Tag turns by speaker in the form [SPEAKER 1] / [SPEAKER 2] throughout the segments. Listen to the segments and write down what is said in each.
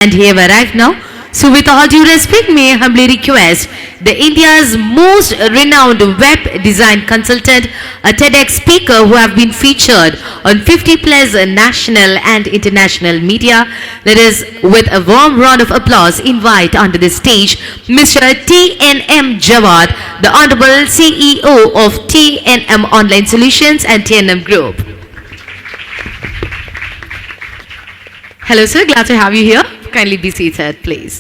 [SPEAKER 1] And here arrived now. So with all due respect, may I humbly request the India's most renowned web design consultant, a TEDx speaker who have been featured on 50 plus national and international media. Let us, with a warm round of applause, invite onto the stage Mr. TNM Jawad, the Honorable CEO of TNM Online Solutions and TNM Group. Hello sir, glad to have you here. Kindly be seated, please.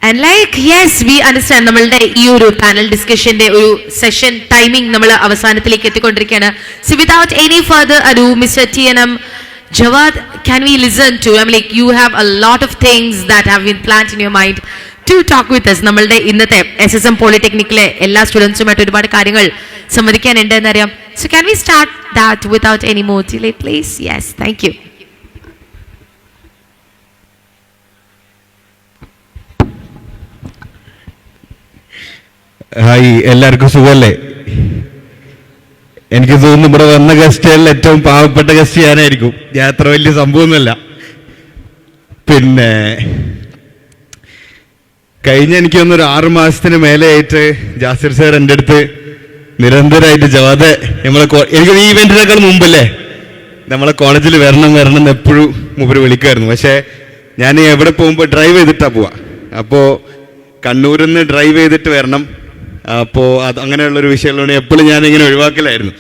[SPEAKER 1] And like, yes, we understand നമ്മളുടെ ഈ ഒരു panel ഡിസ്കഷന്റെ ഒരു session timing നമ്മൾ അവസാനത്തിലേക്ക് എത്തിക്കൊണ്ടിരിക്കുകയാണ്. So without any further ado, Mr. TNM Jawad, can we listen to, like you have a lot of things that have been planned in your mind to talk with us. നമ്മളുടെ ഇന്നത്തെ SSM പോളിടെക്നിക്കിലെ എല്ലാ സ്റ്റുഡൻസുമായിട്ട് ഒരുപാട് കാര്യങ്ങൾ സംവദിക്കാനുണ്ട് എന്നറിയാം. So can we start that without any more delay, please? Yes, thank you.
[SPEAKER 2] Hi, എല്ലാവർക്കും സുഖമല്ലേ? എനിക്ക് തോന്നുന്നു ഇവിടെ വന്ന ഗസ്റ്റുകളിൽ ഏറ്റവും പാവപ്പെട്ട ഗസ്റ്റ് ഞാനായിരിക്കും. ഞാൻ അത്ര വലിയ സംഭവമൊന്നുമല്ല. പിന്നെ കഴിഞ്ഞ എനിക്ക് തോന്നുന്നു ഒരു 6 മാസത്തിന് മേലെയായിട്ട് ജാസിർ സാർ എൻ്റെ അടുത്ത് നിരന്തരമായിട്ട് ജവാദെ എനിക്ക് ഈ ഇവന്റിനേക്കാൾ മുമ്പല്ലേ നമ്മളെ കോളേജിൽ വരണം എന്ന് എപ്പോഴും മൂപ്പര് വിളിക്കുമായിരുന്നു. പക്ഷേ ഞാൻ എവിടെ പോകുമ്പോൾ ഡ്രൈവ് ചെയ്തിട്ടാണ് പോവാ. അപ്പോൾ കണ്ണൂരിൽ നിന്ന് ഡ്രൈവ് ചെയ്തിട്ട് വരണം. അപ്പോൾ അത് അങ്ങനെയുള്ളൊരു വിഷയമുള്ളതുകൊണ്ട് എപ്പോഴും ഞാനിങ്ങനെ ഒഴിവാക്കലായിരുന്നു.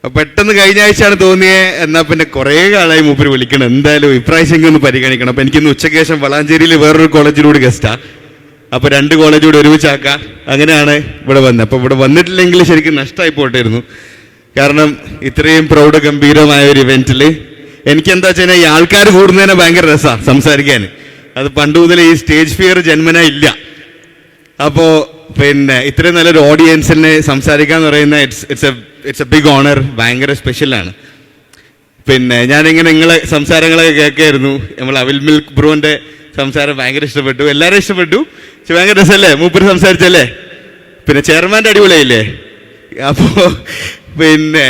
[SPEAKER 2] അപ്പോൾ പെട്ടെന്ന് കഴിഞ്ഞ ആഴ്ചയാണ് തോന്നിയത്, എന്നാൽ പിന്നെ കുറേ കാലമായി മൂപ്പര് വിളിക്കണം, എന്തായാലും ഇപ്രാവശ്യം ഒന്ന് പരിഗണിക്കണം. അപ്പോൾ എനിക്കിന്ന് ഉച്ചയ്ക്ക് ശേഷം വളാഞ്ചേരിയിൽ വേറൊരു കോളേജിലൂടെ ഗസ്റ്റാണ്. അപ്പോൾ 2 കോളേജൂടെ ഒരുമിച്ചാക്കാം, അങ്ങനെയാണ് ഇവിടെ വന്നത്. അപ്പോൾ ഇവിടെ വന്നിട്ടില്ലെങ്കിൽ ശരിക്കും നഷ്ടമായി പോട്ടായിരുന്നു. കാരണം ഇത്രയും പ്രൗഢഗംഭീരമായ ഒരു ഇവൻറ്റിൽ എനിക്കെന്താ വെച്ചാൽ ഈ ആൾക്കാർ കൂടുന്നതിനെ ഭയങ്കര രസമാണ് സംസാരിക്കാൻ. അത് പണ്ട് മുതൽ ഈ സ്റ്റേജ് ഫിയർ ജന്മന ഇല്ല. അപ്പോൾ പിന്നെ ഇത്രയും നല്ലൊരു ഓഡിയൻസിനെ സംസാരിക്കാന്ന് പറയുന്ന ഇറ്റ്സ് എ ബിഗ് ഓണർ, ഭയങ്കര സ്പെഷ്യലാണ്. പിന്നെ ഞാനിങ്ങനെ നിങ്ങളെ സംസാരങ്ങളൊക്കെ കേൾക്കായിരുന്നു. നമ്മൾ അവിൽ മിൽക്ക് ബ്രൂവിൻ്റെ സംസാരം ഭയങ്കര ഇഷ്ടപ്പെട്ടു, എല്ലാവരും ഇഷ്ടപ്പെട്ടു. പക്ഷെ ഭയങ്കര രസമല്ലേ മൂപ്പര് സംസാരിച്ചല്ലേ? പിന്നെ ചെയർമാൻ്റെ അടിപൊളിയായില്ലേ? അപ്പോൾ പിന്നെ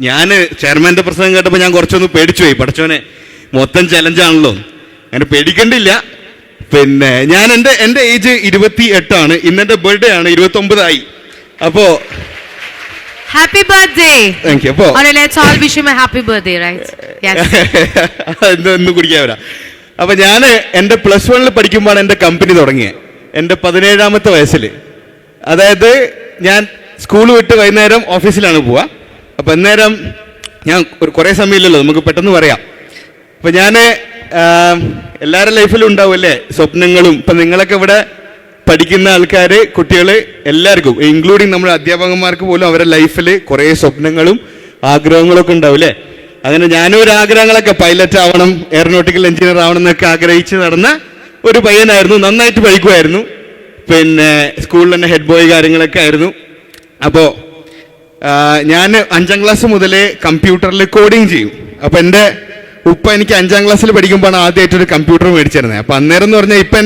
[SPEAKER 2] ഞാൻ ചെയർമാൻ്റെ പ്രസംഗം കേട്ടപ്പോൾ ഞാൻ കുറച്ചൊന്ന് പേടിച്ചു പോയി. പഠിച്ചോനെ, മൊത്തം ചലഞ്ചാണല്ലോ, അങ്ങനെ പേടിക്കണ്ടില്ല. പിന്നെ ഞാൻ എൻ്റെ ഏജ് 28 ഇന്നെൻ്റെ ബർത്ത്ഡേ ആണ്, 29 ആയി. അപ്പോ
[SPEAKER 1] ഹാപ്പി ബർത്ത്ഡേ.
[SPEAKER 2] Thank you. അപ്പോൾ
[SPEAKER 1] let's all wish him a happy birthday, right?
[SPEAKER 2] എന്തൊന്നും കുടിക്കാൻ വരാം. അപ്പൊ ഞാൻ എൻ്റെ +1 പഠിക്കുമ്പോഴാണ് എൻ്റെ കമ്പനി തുടങ്ങിയത്, എൻ്റെ 17ാമത്തെ വയസ്സിൽ. അതായത് ഞാൻ സ്കൂൾ വിട്ട് വൈകുന്നേരം ഓഫീസിലാണ് പോവുക. അപ്പം അന്നേരം ഞാൻ കുറേ സമയമില്ലല്ലോ, നമുക്ക് പെട്ടെന്ന് പറയാം. അപ്പം ഞാൻ എല്ലാവരുടെ ലൈഫിലും ഉണ്ടാവുമല്ലേ സ്വപ്നങ്ങളും. ഇപ്പം നിങ്ങളൊക്കെ ഇവിടെ പഠിക്കുന്ന ആൾക്കാർ, കുട്ടികൾ, എല്ലാവർക്കും ഇൻക്ലൂഡിങ് നമ്മുടെ അധ്യാപകന്മാർക്ക് പോലും അവരുടെ ലൈഫിൽ കുറേ സ്വപ്നങ്ങളും ആഗ്രഹങ്ങളൊക്കെ ഉണ്ടാവില്ലേ? അങ്ങനെ ഞാനും ഒരു ആഗ്രഹങ്ങളൊക്കെ പൈലറ്റ് ആവണം, എയറോനോട്ടിക്കൽ എഞ്ചിനീയർ ആവണം എന്നൊക്കെ ആഗ്രഹിച്ച് നടന്ന ഒരു പയ്യനായിരുന്നു. നന്നായിട്ട് പഠിക്കുമായിരുന്നു. പിന്നെ സ്കൂളിൽ തന്നെ ഹെഡ് ബോയ് കാര്യങ്ങളൊക്കെ ആയിരുന്നു. അപ്പോൾ ഞാൻ 5ാം ക്ലാസ് മുതലേ കമ്പ്യൂട്ടറിൽ കോഡിങ് ചെയ്യും. അപ്പോൾ എൻ്റെ ഉപ്പ എനിക്ക് 5ാം ക്ലാസ്സിൽ പഠിക്കുമ്പോഴാണ് ആദ്യമായിട്ടൊരു കമ്പ്യൂട്ടർ മേടിച്ചിരുന്നത്. അപ്പം അന്നേരം എന്ന് പറഞ്ഞാൽ ഇപ്പം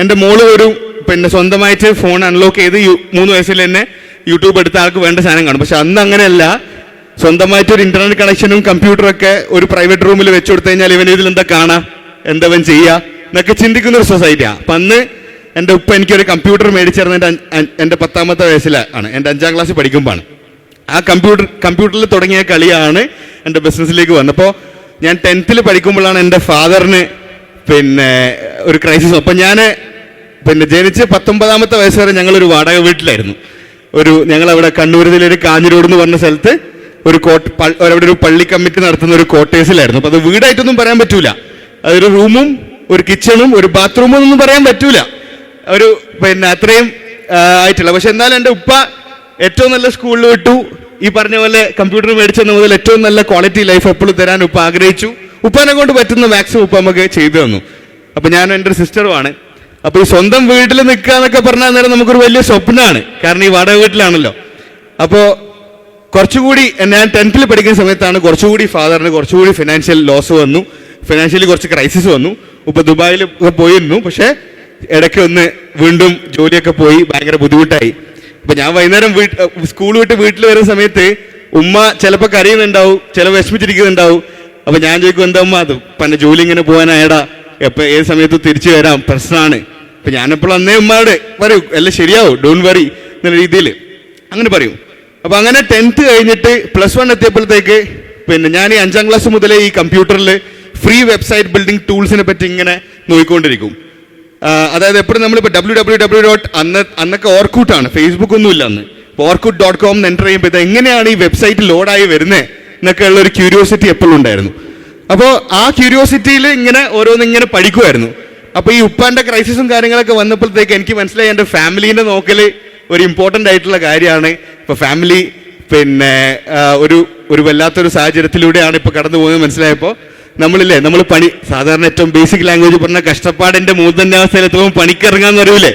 [SPEAKER 2] എൻ്റെ മോള് ഒരു പിന്നെ സ്വന്തമായിട്ട് ഫോൺ അൺലോക്ക് ചെയ്ത് 3 വയസ്സിൽ തന്നെ യൂട്യൂബ് എടുത്ത ആൾക്ക് വേണ്ട സാധനം കാണും. പക്ഷെ അന്ന് അങ്ങനെയല്ല, സ്വന്തമായിട്ടൊരു ഇൻ്റർനെറ്റ് കണക്ഷനും കമ്പ്യൂട്ടറൊക്കെ ഒരു പ്രൈവറ്റ് റൂമിൽ വെച്ച് കൊടുത്തു കഴിഞ്ഞാൽ ഇവൻ ഇതിലെന്താ കാണാം, എന്തവൻ ചെയ്യുക എന്നൊക്കെ ചിന്തിക്കുന്നൊരു സൊസൈറ്റിയാണ്. അപ്പം അന്ന് എൻ്റെ ഉപ്പ എനിക്കൊരു കമ്പ്യൂട്ടർ മേടിച്ചിരുന്നത് എൻ്റെ 10ാമത്തെ വയസ്സിലാണ്, എൻ്റെ 5ാം ക്ലാസ്സിൽ പഠിക്കുമ്പോഴാണ്. ആ കമ്പ്യൂട്ടറിൽ തുടങ്ങിയ കളിയാണ് എൻ്റെ ബിസിനസ്സിലേക്ക് വന്നത്. അപ്പോൾ ഞാൻ 10th പഠിക്കുമ്പോഴാണ് എൻ്റെ ഫാദറിന് പിന്നെ ഒരു ക്രൈസിസ്. അപ്പം ഞാൻ പിന്നെ ജനിച്ച് 19ാമത്തെ വയസ്സ് വരെ ഞങ്ങളൊരു വാടക വീട്ടിലായിരുന്നു. ഞങ്ങളവിടെ കണ്ണൂരിലൊരു കാഞ്ഞിരോട് എന്ന് പറഞ്ഞ സ്ഥലത്ത് അവിടെ ഒരു പള്ളി കമ്മിറ്റി നടത്തുന്ന ഒരു ക്വാർട്ടേഴ്സിലായിരുന്നു. അപ്പോൾ അത് വീടായിട്ടൊന്നും പറയാൻ പറ്റൂല, അതൊരു റൂമും ഒരു കിച്ചണും ഒരു ബാത്റൂമും ഒന്നും പറയാൻ പറ്റൂല, ഒരു പിന്നെ അത്രയും ആയിട്ടില്ല. പക്ഷെ എന്നാലും എൻ്റെ ഉപ്പ ഏറ്റവും നല്ല സ്കൂളിൽ വിട്ടു. ഈ പറഞ്ഞ പോലെ കമ്പ്യൂട്ടർ മേടിച്ചെന്ന മുതൽ ഏറ്റവും നല്ല ക്വാളിറ്റി ലൈഫ് എപ്പോഴും തരാൻ ഉപ്പ ആഗ്രഹിച്ചു. ഉപ്പാനെ കൊണ്ട് പറ്റുന്ന മാക്സിമം ഉപ്പ നമുക്ക് ചെയ്തു തന്നു. അപ്പം ഞാനും എൻ്റെ ഒരു സിസ്റ്ററുമാണ്. അപ്പോൾ ഈ സ്വന്തം വീട്ടിൽ നിൽക്കുക എന്നൊക്കെ പറഞ്ഞാൽ നേരം നമുക്കൊരു വലിയ സ്വപ്നമാണ്, കാരണം ഈ വാടക വീട്ടിലാണല്ലോ. അപ്പോൾ കുറച്ചുകൂടി ഞാൻ 10th പഠിക്കുന്ന സമയത്താണ് കുറച്ചുകൂടി ഫാദറിന് കുറച്ചുകൂടി ഫിനാൻഷ്യൽ ലോസ് വന്നു, ഫിനാൻഷ്യലി കുറച്ച് ക്രൈസിസ് വന്നു. ഉപ്പ ദുബായിൽ പോയിരുന്നു, പക്ഷേ ഇടയ്ക്ക് ഒന്ന് വീണ്ടും ജോലിയൊക്കെ പോയി ഭയങ്കര ബുദ്ധിമുട്ടായി. അപ്പൊ ഞാൻ വൈകുന്നേരം സ്കൂൾ വിട്ട് വീട്ടിൽ വരുന്ന സമയത്ത് ഉമ്മ ചിലപ്പോൾ കരയുന്നുണ്ടാവും, ചില വിഷമിച്ചിരിക്കുന്നുണ്ടാവും. അപ്പൊ ഞാൻ ചോദിക്കും എന്താ അമ്മ അത് പന്നെ ജോലി ഇങ്ങനെ പോകാനായടാ, എപ്പോൾ ഏത് സമയത്ത് തിരിച്ചു വരാം, പ്രശ്നമാണ്. അപ്പൊ ഞാനെപ്പോഴും അന്നേ ഉമ്മയോട് പറയും എല്ലാം ശരിയാവും, ഡോണ്ട് വറി എന്നുള്ള രീതിയിൽ അങ്ങനെ പറയും. അപ്പൊ അങ്ങനെ 10th കഴിഞ്ഞിട്ട് +1 എത്തിയപ്പോഴത്തേക്ക് പിന്നെ ഞാൻ ഈ 5ാം ക്ലാസ് മുതലേ ഈ കമ്പ്യൂട്ടറിൽ ഫ്രീ വെബ്സൈറ്റ് ബിൽഡിംഗ് ടൂൾസിനെ പറ്റി ഇങ്ങനെ നോക്കിക്കൊണ്ടിരിക്കും. അതായത് എപ്പോഴും നമ്മളിപ്പോൾ www. അന്നൊക്കെ ഓർക്കൂട്ടാണ്, ഫേസ്ബുക്ക് ഒന്നും ഇല്ല അന്ന്. orkut.com എൻ്റർ ചെയ്യുമ്പോൾ ഇത് എങ്ങനെയാണ് ഈ വെബ്സൈറ്റ് ലോഡായി വരുന്നത് എന്നൊക്കെ ഉള്ള ഒരു ക്യൂരിയോസിറ്റി എപ്പോഴും ഉണ്ടായിരുന്നു. അപ്പോൾ ആ ക്യൂരിയോസിറ്റിയിൽ ഇങ്ങനെ ഓരോന്നിങ്ങനെ പഠിക്കുമായിരുന്നു. അപ്പോൾ ഈ ഉപ്പാൻ്റെ ക്രൈസിസും കാര്യങ്ങളൊക്കെ വന്നപ്പോഴത്തേക്ക് എനിക്ക് മനസ്സിലായി എൻ്റെ ഫാമിലീൻ്റെ നോക്കൽ ഒരു ഇമ്പോർട്ടൻ്റ് ആയിട്ടുള്ള കാര്യമാണ്. ഇപ്പോൾ ഫാമിലി പിന്നെ ഒരു വല്ലാത്തൊരു സാഹചര്യത്തിലൂടെയാണ് ഇപ്പോൾ കടന്നു പോകുന്നത് മനസ്സിലായപ്പോൾ നമ്മൾ പണി സാധാരണ ഏറ്റവും ബേസിക് ലാംഗ്വേജ് പറഞ്ഞ കഷ്ടപ്പാടിൻ്റെ മൂർധന്യാവസ്ഥയിലെത്തുമ്പോൾ പണിക്കിറങ്ങാന്ന് അറിയില്ലേ,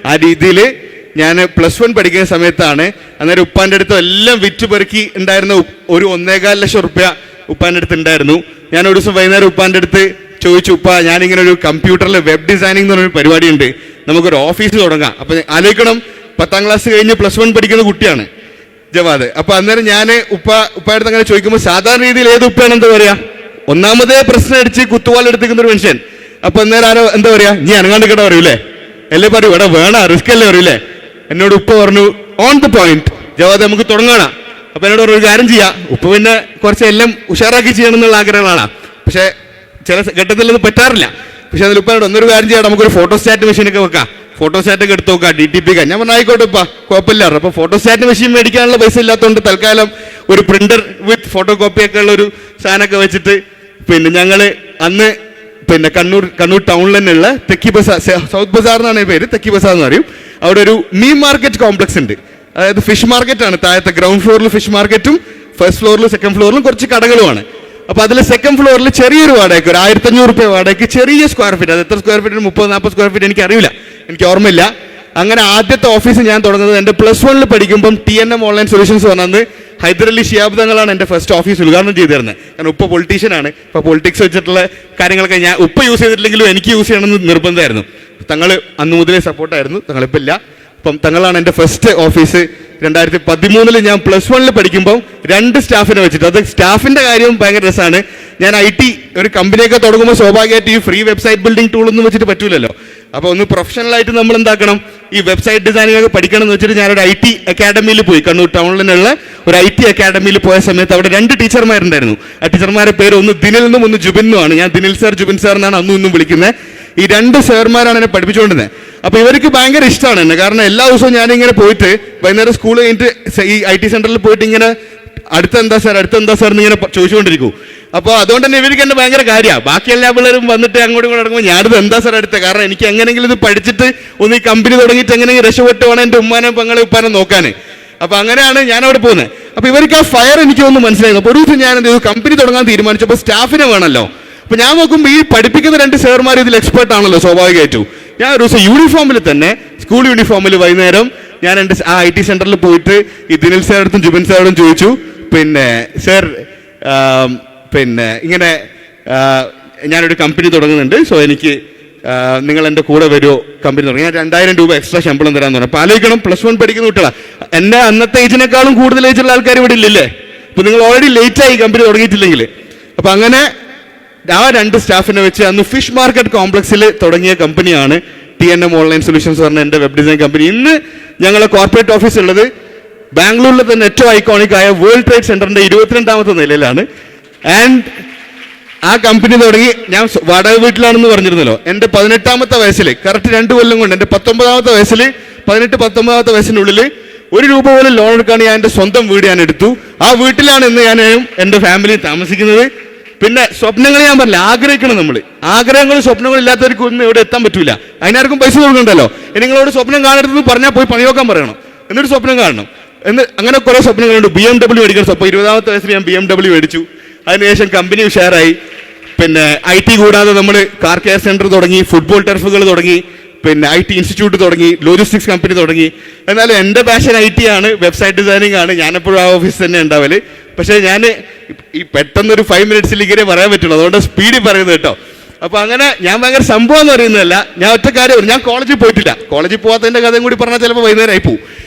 [SPEAKER 2] ആ രീതിയിൽ ഞാൻ +1 പഠിക്കുന്ന സമയത്താണ്. അന്നേരം ഉപ്പാൻ്റെ അടുത്ത് എല്ലാം വിറ്റുപെറുക്കി ഉണ്ടായിരുന്ന ഒരു 1.25 ലക്ഷം റുപ്യ ഉപ്പാൻ്റെ അടുത്ത് ഉണ്ടായിരുന്നു. ഞാൻ ഒരു ദിവസം വൈകുന്നേരം ഉപ്പാൻ്റെ അടുത്ത് ചോദിച്ചു, ഉപ്പ ഞാനിങ്ങനെ ഒരു കമ്പ്യൂട്ടറിൽ വെബ് ഡിസൈനിങ് എന്ന് പറഞ്ഞൊരു പരിപാടിയുണ്ട്, നമുക്കൊരു ഓഫീസ് തുടങ്ങാം. അപ്പം ആലോചിക്കണം, 10ാം ക്ലാസ് കഴിഞ്ഞ് +1 പഠിക്കുന്ന കുട്ടിയാണ് ജവാദ്. അപ്പൊ അന്നേരം ഞാൻ ഉപ്പായുടെ അങ്ങനെ ചോദിക്കുമ്പോൾ സാധാരണ രീതിയിൽ ഏത് ഉപ്പയാണ് എന്താ പറയാ, ഒന്നാമതേ പ്രശ്നം അടിച്ച് കുത്തുവാലെടുത്തിരിക്കുന്ന ഒരു മനുഷ്യൻ. അപ്പൊ അന്നേരം ആരോ എന്താ പറയാ, നീ അനങ്ങാണ്ട് കേട്ടോ പറയൂലേ, അല്ലേ പറയൂ എടാ വേണ റിസ്ക് അല്ലേ പറയൂലേ. എന്നോട് ഉപ്പ പറഞ്ഞു ഓൺ ദ പോയിന്റ് ജവാദ് നമുക്ക് തുടങ്ങണം. അപ്പൊ എന്നോട് ഒരു കാര്യം ചെയ്യാം, ഉപ്പ പിന്നെ കുറച്ച് എല്ലാം ഉഷാറാക്കി ചെയ്യണം എന്നുള്ള ആഗ്രഹങ്ങളാണ്. പക്ഷെ ചില ഘട്ടത്തിലൊന്നും പറ്റാറില്ല. പക്ഷെ അതിൽ ഉപ്പനോട് ഒന്നൊരു കാര്യം ചെയ്യാം, നമുക്കൊരു ഫോട്ടോസ്റ്റാറ്റ് മെഷീനൊക്കെ വെക്കാം, ഫോട്ടോസ്റ്റാറ്റൊക്കെ എടുത്ത് നോക്കാം, DTP ഞാൻ പറഞ്ഞു ആയിക്കോട്ടെ ഇപ്പ കുഴപ്പമില്ല. അപ്പൊ ഫോട്ടോസ്റ്റാറ്റ് മെഷീൻ മേടിക്കാനുള്ള പൈസ ഇല്ലാത്തതുകൊണ്ട് തൽക്കാലം ഒരു പ്രിന്റർ വിത്ത് ഫോട്ടോ കോപ്പിയൊക്കെ ഉള്ള ഒരു സാധനമൊക്കെ വെച്ചിട്ട് പിന്നെ ഞങ്ങൾ അന്ന് പിന്നെ കണ്ണൂർ ടൗണിൽ തന്നെയുള്ള തെക്കി ബസാർ, സൗത്ത് ബസാർ എന്നാണ് പേര്, തെക്കി ബസാർ എന്ന് പറയും. അവിടെ ഒരു മീൻ മാർക്കറ്റ് കോംപ്ലക്സ് ഉണ്ട്. അതായത് ഫിഷ് മാർക്കറ്റാണ്. താഴത്തെ ഗ്രൗണ്ട് ഫ്ലോറിൽ ഫിഷ് മാർക്കറ്റും ഫസ്റ്റ് ഫ്ലോറിലും സെക്കൻഡ് ഫ്ലോറിലും കുറച്ച് കടകളുമാണ്. അപ്പൊ അതിൽ സെക്കൻഡ് ഫ്ലോറിൽ ചെറിയൊരു വാടകയ്ക്ക് ഒരു 1500 രൂപ വാടകയ്ക്ക് ചെറിയ സ്ക്വയർ ഫീറ്റ്, അത് എത്ര സ്ക്വയർ ഫീറ്റ്, 30-40 സ്ക്വയർ ഫീറ്റ് എനിക്ക് അറിയില്ല, എനിക്ക് ഓർമ്മയില്ല. അങ്ങനെ ആദ്യത്തെ ഓഫീസ് ഞാൻ തുടങ്ങുന്നത് എൻ്റെ +1 പഠിക്കുമ്പം TNM ഓൺലൈൻ സൊല്യൂഷൻസ് പറഞ്ഞത് ഹൈദരലി ശിഹാബ് തങ്ങളാണ് എൻ്റെ ഫസ്റ്റ് ഓഫീസ് ഉദ്ഘാടനം ചെയ്തു തരുന്നത്. കാരണം ഉപ്പ പൊളിറ്റീഷ്യനാണ്. ഇപ്പോൾ പൊളിറ്റിക്സ് വെച്ചിട്ടുള്ള കാര്യങ്ങളൊക്കെ ഞാൻ ഉപ്പ യൂസ് ചെയ്തിട്ടില്ലെങ്കിലും എനിക്ക് യൂസ് ചെയ്യണമെന്ന് നിർബന്ധമായിരുന്നു. തങ്ങൾ അന്ന് മുതലേ സപ്പോർട്ടായിരുന്നു, തങ്ങളിപ്പോൾ ഇല്ല. അപ്പം തങ്ങളാണ് എൻ്റെ ഫസ്റ്റ് ഓഫീസ്. 2013 ഞാൻ +1 പഠിക്കുമ്പോൾ 2 സ്റ്റാഫിനെ വെച്ചിട്ട്, അത് സ്റ്റാഫിൻ്റെ കാര്യവും ഭയങ്കര രസമാണ്. ഞാൻ IT ഒരു കമ്പനിയൊക്കെ തുടങ്ങുമ്പോൾ സ്വാഭാവികമായിട്ട് ഈ ഫ്രീ വെബ്സൈറ്റ് ബിൽഡിംഗ് ടൂൾ ഒന്നും വെച്ചിട്ട് പറ്റൂലല്ലോ. അപ്പോൾ ഒന്ന് പ്രൊഫഷണലായിട്ട് നമ്മൾ എന്താക്കണം, ഈ വെബ്സൈറ്റ് ഡിസൈനിങ് ഒക്കെ പഠിക്കണം എന്ന് വെച്ചിട്ട് ഞാനൊരു IT അക്കാഡമിയിൽ പോയി. കണ്ണൂർ ടൗണിലുള്ള ഒരു IT അക്കാഡമിയിൽ പോയ സമയത്ത് അവിടെ 2 ടീച്ചർമാരുണ്ടായിരുന്നു. ആ ടീച്ചർമാരുടെ പേര് ഒന്ന് ദിനിലെന്നും ഒന്ന് ജുബിനുമാണ്. ഞാൻ ദിനിൽ സാർ ജുബിൻ സാർ എന്നാണ് അന്നും ഇന്നും വിളിക്കുന്നത്. ഈ 2 സാർമാരാണ് എന്നെ പഠിപ്പിച്ചുകൊണ്ടിരുന്നത്. അപ്പോൾ ഇവർക്ക് ഭയങ്കര ഇഷ്ടമാണ് എന്നെ. കാരണം എല്ലാ ദിവസവും ഞാനിങ്ങനെ പോയിട്ട് വൈകുന്നേരം സ്കൂൾ കഴിഞ്ഞിട്ട് ഈ IT സെന്ററിൽ പോയിട്ട് ഇങ്ങനെ അടുത്തെന്താ സാർ എന്ന് ഇങ്ങനെ ചോദിച്ചുകൊണ്ടിരിക്കും. അപ്പോൾ അതുകൊണ്ട് തന്നെ ഇവർക്ക് എന്നെ ഭയങ്കര കാര്യമാണ്. ബാക്കി എല്ലാ പിള്ളേരും വന്നിട്ട് അങ്ങോട്ടും ഇങ്ങോട്ട് നടക്കുമ്പോൾ ഞാനിത് എന്താ സാർ അടുത്ത, കാരണം എനിക്ക് എങ്ങനെയെങ്കിലും ഇത് പഠിച്ചിട്ട് ഒന്ന് ഈ കമ്പനി തുടങ്ങിയിട്ട് എങ്ങനെയെങ്കിലും രക്ഷപ്പെട്ട് വേണം എൻ്റെ ഉമ്മാനെ പെങ്ങളെ ഉപ്പാനെ നോക്കാൻ. അപ്പോൾ അങ്ങനെയാണ് ഞാൻ അവിടെ പോകുന്നത്. അപ്പോൾ ഇവർക്ക് ആ ഫയർ എനിക്ക് ഒന്ന് മനസ്സിലായിരുന്നു. അപ്പോൾ ഒരു ദിവസം ഞാൻ എന്ത് ചെയ്തു, കമ്പനി തുടങ്ങാൻ തീരുമാനിച്ചപ്പോൾ സ്റ്റാഫിനെ വേണമല്ലോ. അപ്പോൾ ഞാൻ നോക്കുമ്പോൾ ഈ പഠിപ്പിക്കുന്ന 2 സാർമാർ ഇതിൽ എക്സ്പേർട്ട് ആണല്ലോ സ്വാഭാവികമായിട്ടും. ഞാൻ ഒരു ദിവസം യൂണിഫോമിൽ തന്നെ, സ്കൂൾ യൂണിഫോമിൽ വൈകുന്നേരം ഞാൻ എൻ്റെ ആ IT സെന്ററിൽ പോയിട്ട് ഈ ദിനിൽ സാറടുത്തും ജുബിൻ സാറോടും ചോദിച്ചു, പിന്നെ സാർ പിന്നെ ഇങ്ങനെ ഞാനൊരു കമ്പനി തുടങ്ങുന്നുണ്ട്, സോ എനിക്ക് നിങ്ങൾ എൻ്റെ കൂടെ വരുമോ കമ്പനി തുടങ്ങി, ഞാൻ 2000 രൂപ എക്സ്ട്രാ ശമ്പളം തരാമെന്ന് പറഞ്ഞു. അപ്പോൾ ആലോചിക്കണം, +1 പഠിക്കുന്ന കുട്ടികളാണ്. എൻ്റെ അന്നത്തെ ഏജിനേക്കാളും കൂടുതൽ ഏജുള്ള ആൾക്കാർ ഇവിടെ ഇല്ലല്ലേ. അപ്പോൾ നിങ്ങൾ ഓൾറെഡി ലേറ്റായി കമ്പനി തുടങ്ങിയിട്ടില്ലെങ്കിൽ. അപ്പോൾ അങ്ങനെ ആ 2 സ്റ്റാഫിനെ വെച്ച് അന്ന് ഫിഷ് മാർക്കറ്റ് കോംപ്ലക്സിൽ തുടങ്ങിയ കമ്പനിയാണ് TNM ഓൺലൈൻ സൊല്യൂഷൻസ് പറഞ്ഞ എൻ്റെ വെബ് ഡിസൈൻ കമ്പനി. ഇന്ന് ഞങ്ങളുടെ കോർപ്പറേറ്റ് ഓഫീസ് ഉള്ളത് ബാംഗ്ലൂരിലെ തന്നെ ഏറ്റവും ഐക്കോണിക് ആയ വേൾഡ് ട്രേഡ് സെന്ററിന്റെ 22ാമത്തെ നിലയിലാണ്. ആൻഡ് ആ കമ്പനി തുടങ്ങി ഞാൻ വാടക വീട്ടിലാണെന്ന് പറഞ്ഞിരുന്നല്ലോ. എൻ്റെ 18ാമത്തെ വയസ്സിൽ, കറക്റ്റ് 2 കൊല്ലം കൊണ്ട് എൻ്റെ 19ാമത്തെ വയസ്സിൽ, 18-19ാമത്തെ വയസ്സിനുള്ളിൽ 1 രൂപ പോലും ലോൺ എടുക്കാൻ ഞാൻ എൻ്റെ സ്വന്തം വീട് ഞാൻ എടുത്തു. ആ വീട്ടിലാണ് ഇന്ന് ഞാനും എൻ്റെ ഫാമിലിയും താമസിക്കുന്നത്. പിന്നെ സ്വപ്നങ്ങൾ ഞാൻ പറഞ്ഞില്ല, ആഗ്രഹിക്കണം നമ്മൾ. ആഗ്രഹങ്ങളും സ്വപ്നങ്ങളും ഇല്ലാത്തവർക്ക് ഒന്നും ഇവിടെ എത്താൻ പറ്റൂല. അതിനാർക്കും പൈസ കൊടുക്കണ്ടല്ലോ. നിങ്ങളോട് സ്വപ്നം കാണരുതെന്ന് പറഞ്ഞാൽ പോയി പണിയോക്കാൻ പറയണം, എന്നിട്ട് സ്വപ്നം കാണണം. അങ്ങനെ കുറേ സ്വപ്നങ്ങളുണ്ട്. BMW മേടിക്കണം. അപ്പോൾ 20ാമത്തെ വയസ്സിൽ ഞാൻ BMW മേടിച്ചു. അതിനുശേഷം കമ്പനി ഉഷാറായി. പിന്നെ IT കൂടാതെ നമ്മൾ കാർ കെയർ സെന്റർ തുടങ്ങി, ഫുട്ബോൾ ടർഫുകൾ തുടങ്ങി, പിന്നെ IT ഇൻസ്റ്റിറ്റ്യൂട്ട് തുടങ്ങി, ലോജിസ്റ്റിക്സ് കമ്പനി തുടങ്ങി. എന്നാലും എൻ്റെ പാഷൻ IT ആണ്, വെബ്സൈറ്റ് ഡിസൈനിങ് ആണ്. ഞാനെപ്പോഴും ആ ഓഫീസ് തന്നെ ഉണ്ടാവല്. പക്ഷേ ഞാൻ ഈ പെട്ടെന്നൊരു 5 മിനിറ്റ്സിൽ ഇങ്ങനെ പറയാൻ പറ്റുള്ളൂ, അതുകൊണ്ട് സ്പീഡിൽ പറയുന്നത് കേട്ടോ. അപ്പോൾ അങ്ങനെ ഞാൻ ഭയങ്കര സംഭവം എന്ന് പറയുന്നതല്ല, ഞാൻ ഒറ്റ കാര്യം, ഞാൻ കോളേജിൽ പോയിട്ടില്ല. കോളേജിൽ പോകാത്തതിൻ്റെ കഥയും കൂടി പറഞ്ഞാൽ ചിലപ്പോൾ വൈകുന്നേരം ആയി പോകും.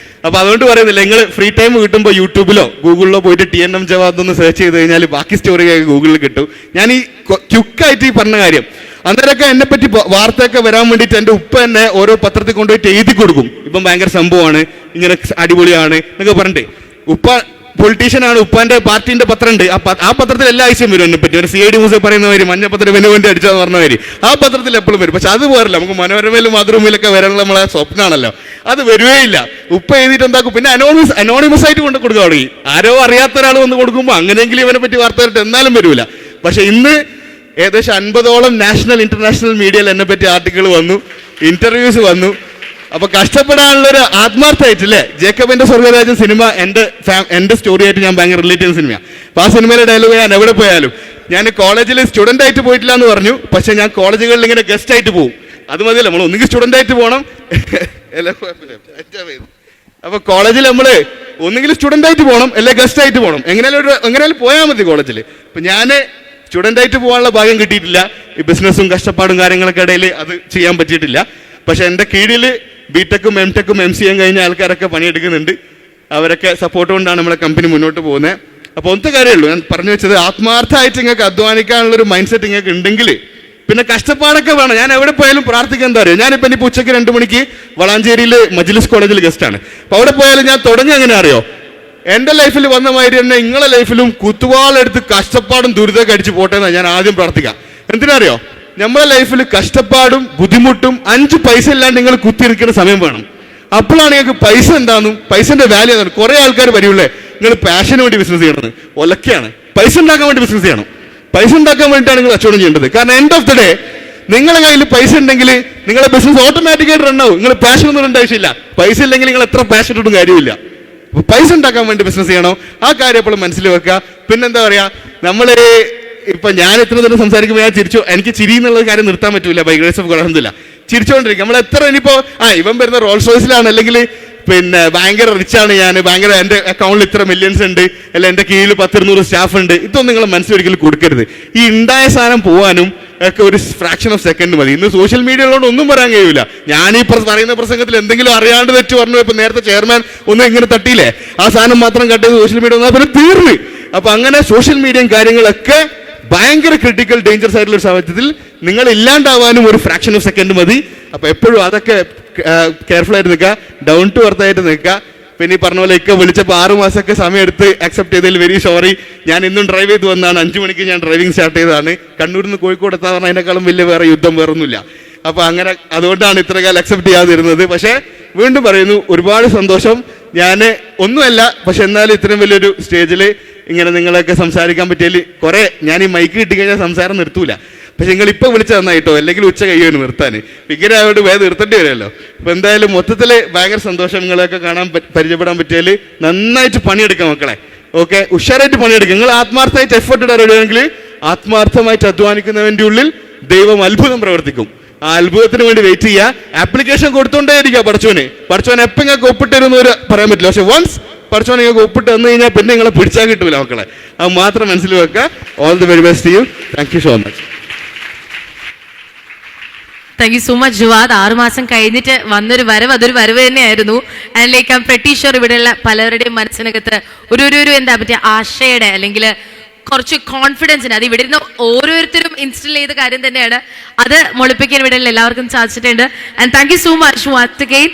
[SPEAKER 2] അപ്പൊ അതുകൊണ്ട് പറയുന്നില്ല, നിങ്ങൾ ഫ്രീ ടൈം കിട്ടുമ്പോൾ യൂട്യൂബിലോ ഗൂഗിളിലോ പോയിട്ട് TNM ജവാദ് ഒന്ന് സെർച്ച് ചെയ്ത് കഴിഞ്ഞാൽ ബാക്കി സ്റ്റോറി ഗൂഗിളിൽ കിട്ടും. ഞാൻ ഈ ക്യുക്കായിട്ട് ഈ പറഞ്ഞ കാര്യം, അന്നേരമൊക്കെ എന്നെ പറ്റി വാർത്തയൊക്കെ വരാൻ വേണ്ടിയിട്ട് എൻ്റെ ഉപ്പ എന്നെ ഓരോ പത്രത്തിൽ കൊണ്ടുപോയിട്ട് എഴുതി കൊടുക്കും. ഇപ്പം ഭയങ്കര സംഭവമാണ്, ഇങ്ങനെ അടിപൊളിയാണ് എന്നൊക്കെ പറഞ്ഞിട്ട്. ഉപ്പ പൊളിറ്റീഷ്യനാണ്, ഉപ്പാന്റെ പാർട്ടിന്റെ പത്രമുണ്ട്, ആ പത്രത്തിൽ എല്ലാ ആഴ്ചയും വരും എന്നെ പറ്റി. ഒരു CID മൂസ പറയുന്ന മാതിരി മഞ്ഞപ്പത്രം വേണ്ടി അടിച്ചാന്ന് പറഞ്ഞ മാതിരി ആ പത്രത്തിൽ എപ്പോഴും വരും. പക്ഷെ അത് പോരല്ല, നമുക്ക് മനോരമയിലും മാതൃഭൂമിയിലൊക്കെ വരാനുള്ള നമ്മളെ സ്വപ്നമാണല്ലോ, അത് വരുവേയില്ല. ഉപ്പ എഴുതിയിട്ട് എന്താക്കും, പിന്നെ അനോണിമസ് ആയിട്ട് കൊണ്ട് കൊടുക്കാൻ തുടങ്ങി. ആരോ അറിയാത്ത ഒരാൾ വന്ന് കൊടുക്കുമ്പോൾ അങ്ങനെയെങ്കിലും ഇവനെ പറ്റി വാർത്ത വരട്ടെ, എന്നാലും വരൂല. പക്ഷെ ഇന്ന് ഏകദേശം 50ഓളം നാഷണൽ ഇന്റർനാഷണൽ മീഡിയയിൽ എന്നെ പറ്റി ആർട്ടിക്കിൾ വന്നു, ഇന്റർവ്യൂസ് വന്നു. അപ്പൊ കഷ്ടപ്പെടാനുള്ളൊരു ആത്മാർത്ഥമായിട്ടില്ലേ. ജേക്കബിന്റെ സ്വർഗരാജൻ സിനിമ എന്റെ സ്റ്റോറി ആയിട്ട് ഞാൻ ഭയങ്കര റിലേറ്റ് ചെയ്യുന്ന സിനിമയാണ്. അപ്പൊ ആ സിനിമയിലെ ഡയലോഗ് ഞാൻ എവിടെ പോയാലും, ഞാൻ കോളേജിൽ സ്റ്റുഡന്റ് ആയിട്ട് പോയിട്ടില്ല എന്ന് പറഞ്ഞു, പക്ഷെ ഞാൻ കോളേജുകളിൽ ഇങ്ങനെ ഗസ്റ്റ് ആയിട്ട് പോകും. അത് മതിയല്ലോ, നമ്മൾ ഒന്നുകിൽ സ്റ്റുഡന്റ് ആയിട്ട് പോകണം. അപ്പൊ കോളേജിൽ നമ്മള് ഒന്നുകിൽ സ്റ്റുഡന്റ് ആയിട്ട് പോകണം, അല്ലെ ഗസ്റ്റ് ആയിട്ട് പോകണം. എങ്ങനെയാലും പോയാൽ മതി കോളേജിൽ. അപ്പൊ ഞാൻ സ്റ്റുഡന്റ് ആയിട്ട് പോകാനുള്ള ഭാഗ്യം കിട്ടിയിട്ടില്ല. ഈ ബിസിനസ്സും കഷ്ടപ്പാടും കാര്യങ്ങളൊക്കെ ഇടയിൽ അത് ചെയ്യാൻ പറ്റിയിട്ടില്ല. പക്ഷെ എൻ്റെ കീഴിൽ BTechും MTechും MCAയും കഴിഞ്ഞ ആൾക്കാരൊക്കെ പണിയെടുക്കുന്നുണ്ട്. അവരൊക്കെ സപ്പോർട്ട് കൊണ്ടാണ് നമ്മളെ കമ്പനി മുന്നോട്ട് പോകുന്നത്. അപ്പോൾ ഒന്നത്തെ കാര്യമുള്ളൂ ഞാൻ പറഞ്ഞു വെച്ചത്, ആത്മാർത്ഥമായിട്ട് നിങ്ങൾക്ക് അധ്വാനിക്കാനുള്ളൊരു മൈൻഡ് സെറ്റ് നിങ്ങൾക്ക് ഉണ്ടെങ്കിൽ പിന്നെ കഷ്ടപ്പാടൊക്കെ വേണം. ഞാൻ എവിടെ പോയാലും പ്രാർത്ഥിക്കാൻ എന്താ അറിയോ, ഞാനിപ്പോൾ ഇനിയിപ്പോൾ ഉച്ചയ്ക്ക് 2 മണിക്ക് വളാഞ്ചേരിയിൽ മജ്ലിസ് കോളേജിൽ ഗസ്റ്റാണ്. അപ്പോൾ അവിടെ പോയാലും ഞാൻ തുടങ്ങി എങ്ങനെ അറിയോ, എൻ്റെ ലൈഫിൽ വന്ന മാതിരി തന്നെ നിങ്ങളെ ലൈഫിലും കുത്തുവാളെടുത്ത് കഷ്ടപ്പാടും ദുരിതമൊക്കെ അടിച്ച് പോട്ടെ എന്നാണ് ഞാൻ ആദ്യം പ്രാർത്ഥിക്കാം. എന്തിനറിയോ, നമ്മളെ ലൈഫിൽ കഷ്ടപ്പാടും ബുദ്ധിമുട്ടും 5 പൈസ ഇല്ലാണ്ട് നിങ്ങൾ കുത്തിയിരിക്കുന്ന സമയം വേണം. അപ്പോഴാണ് നിങ്ങൾക്ക് പൈസ എന്താണെന്നും പൈസന്റെ വാല്യൂ എന്താണ്. കുറെ ആൾക്കാർ വരില്ലേ, നിങ്ങൾ പാഷന് വേണ്ടി ബിസിനസ് ചെയ്യണമെന്ന്, ഒലക്കെയാണ്. പൈസ ഉണ്ടാക്കാൻ വേണ്ടി ബിസിനസ് ചെയ്യണം. പൈസ ഉണ്ടാക്കാൻ വേണ്ടിയിട്ടാണ് നിങ്ങൾ കച്ചവടം ചെയ്യേണ്ടത്. കാരണം എൻഡ് ഓഫ് ദി ഡേ നിങ്ങളുടെ കയ്യിൽ പൈസ ഉണ്ടെങ്കിൽ നിങ്ങളുടെ ബിസിനസ് ഓട്ടോമാറ്റിക്കായിട്ട് റൺ ആവും. നിങ്ങൾ പാഷൻ ഒന്നും ഇടേണ്ട ആവശ്യമില്ല. പൈസ ഇല്ലെങ്കിൽ നിങ്ങൾ എത്ര പാഷൻ ഇട്ടും കാര്യമില്ല. അപ്പൊ പൈസ ഉണ്ടാക്കാൻ വേണ്ടി ബിസിനസ് ചെയ്യണോ, ആ കാര്യം എപ്പോഴും മനസ്സിൽ വെക്കുക. പിന്നെന്താ പറയാ, നമ്മള് ഇപ്പൊ ഞാൻ ഇത്ര നേരം സംസാരിക്കുമ്പോൾ ഞാൻ ചിരിച്ചു, എനിക്ക് ചിരി എന്നുള്ള കാര്യം നിർത്താൻ പറ്റൂല. ബൈ ഗ്രേസ് ഓഫ് ഗോഡ് അൽഹംദുലില്ലാഹ് ചിരിച്ചുകൊണ്ടിരിക്കും. നമ്മൾ എത്ര ഇനിയിപ്പോ ഇവൻ വരുന്ന റോൾസ് റോയ്സിലാണ്, അല്ലെങ്കിൽ പിന്നെ ഭയങ്കര റിച്ച് ആണ് ഞാൻ, ഭയങ്കര എൻ്റെ അക്കൗണ്ടിൽ ഇത്ര മില്യൺസ് ഉണ്ട്, അല്ല എൻ്റെ കീഴിൽ 10-200 സ്റ്റാഫ് ഉണ്ട്, ഇതൊന്നും നിങ്ങൾ മനസ്സിലൊരിക്കലും കൊടുക്കരുത്. ഈ ഉണ്ടായ സാധനം പോകാനും ഒക്കെ ഒരു ഫ്രാക്ഷൻ ഓഫ് സെക്കൻഡ് മതി. ഇന്ന് സോഷ്യൽ മീഡിയ ഉള്ളതുകൊണ്ട് ഒന്നും പറയാൻ കഴിയില്ല. ഞാൻ ഈ പറയുന്ന പ്രസംഗത്തിൽ എന്തെങ്കിലും അറിയാണ്ട് തെറ്റ് പറഞ്ഞു, ഇപ്പൊ നേരത്തെ ചെയർമാൻ ഒന്നും ഇങ്ങനെ തട്ടിയില്ലേ, ആ സാധനം മാത്രം കട്ട് ചെയ്ത് സോഷ്യൽ മീഡിയ വന്നാൽ പിന്നെ തീർന്ന്. അപ്പൊ അങ്ങനെ സോഷ്യൽ മീഡിയയും കാര്യങ്ങളൊക്കെ ഭയങ്കര ക്രിട്ടിക്കൽ ഡേഞ്ചറസ് ആയിട്ടുള്ള ഒരു സാഹചര്യത്തിൽ നിങ്ങൾ ഇല്ലാണ്ടാവാനും ഒരു ഫ്രാക്ഷൻ ഓഫ് സെക്കൻഡ് മതി. അപ്പൊ എപ്പോഴും അതൊക്കെ കെയർഫുൾ ആയിട്ട് നിൽക്കുക, ഡൗൺ ടു എർത്ത് ആയിട്ട് നിൽക്കുക. പിന്നെ ഈ പറഞ്ഞ പോലെ ഒക്കെ വിളിച്ചപ്പോൾ 6 മാസമൊക്കെ സമയം എടുത്ത് അക്സെപ്റ്റ് ചെയ്തതിൽ വെരി സോറി. ഞാൻ ഇന്നും ഡ്രൈവ് ചെയ്ത് വന്നതാണ്, 5 മണിക്ക് ഞാൻ ഡ്രൈവിംഗ് സ്റ്റാർട്ട് ചെയ്തതാണ്. കണ്ണൂരിൽ നിന്ന് കോഴിക്കോട് എത്താൻ പറഞ്ഞാൽ അതിനേക്കാളും വലിയ വേറെ യുദ്ധം വേറൊന്നുമില്ല. അപ്പൊ അങ്ങനെ അതുകൊണ്ടാണ് ഇത്ര കാലം അക്സെപ്റ്റ് ചെയ്യാതിരുന്നത്. പക്ഷേ വീണ്ടും പറയുന്നു, ഒരുപാട് സന്തോഷം. ഞാൻ ഒന്നുമല്ല, പക്ഷെ എന്നാലും ഇത്രയും വലിയൊരു സ്റ്റേജിൽ ഇങ്ങനെ നിങ്ങളൊക്കെ സംസാരിക്കാൻ പറ്റിയാൽ കുറെ, ഞാൻ ഈ മൈക്ക് കിട്ടിക്കഴിഞ്ഞാൽ സംസാരം നിർത്തൂല. പക്ഷെ നിങ്ങൾ ഇപ്പൊ വിളിച്ച നന്നായിട്ടോ, അല്ലെങ്കിൽ ഉച്ച കഴിയുന്നു നിർത്താൻ. ഇങ്ങനെ ആയതുകൊണ്ട് വേഗം നിർത്തേണ്ടി വരുമല്ലോ. അപ്പൊ എന്തായാലും മൊത്തത്തിൽ ഭയങ്കര സന്തോഷം. നിങ്ങളെയൊക്കെ കാണാൻ പരിചയപ്പെടാൻ പറ്റിയാൽ നന്നായിട്ട് പണിയെടുക്കാം മക്കളെ. ഓക്കെ, ഉഷാറായിട്ട് പണിയെടുക്കുക. നിങ്ങൾ ആത്മാർത്ഥമായിട്ട് എഫേർട്ട് ഇടാറുണ്ടെങ്കിൽ, ആത്മാർത്ഥമായിട്ട് അധ്വാനിക്കുന്നവന്റെ ഉള്ളിൽ ദൈവം അത്ഭുതം പ്രവർത്തിക്കും. ആ അത്ഭുതത്തിന് വേണ്ടി വെയിറ്റ് ചെയ്യുക. ആപ്ലിക്കേഷൻ കൊടുത്തോണ്ടേ ഇരിക്കുക. പഠിച്ചോൻ എപ്പോൾ നിങ്ങൾക്ക് ഒപ്പിട്ടിരുന്ന പറയാൻ പറ്റില്ല. പക്ഷെ വൺസ് പഠിച്ചോൻ നിങ്ങൾക്ക് ഒപ്പിട്ട് വന്നു കഴിഞ്ഞാൽ പിന്നെ നിങ്ങളെ പിടിച്ചാൽ കിട്ടൂല മക്കളെ. അത് മാത്രം മനസ്സിൽ വെക്കുക. All the very best you. Thank you so much.
[SPEAKER 1] Thank you so much Juwad. 6 മാസം കഴിഞ്ഞിട്ട് വന്നൊരു വരവ്, അതൊരു വരവ് തന്നെയായിരുന്നു. And like I am pretty sure ഇവിടെയുള്ള പലരുടെയും മനസ്സിനകത്ത് ഒരു എന്താ പറ്റിയ ആശയുടെ അല്ലെങ്കിൽ കുറച്ച് കോൺഫിഡൻസിന്, അത് ഇവിടെ ഇരുന്ന് ഓരോരുത്തരും ഇൻസ്റ്റിൽ ചെയ്ത കാര്യം തന്നെയാണ്. അത് മുളിപ്പിക്കാൻ ഇവിടെ എല്ലാവർക്കും സാധിച്ചിട്ടുണ്ട്. And thank you so much once again.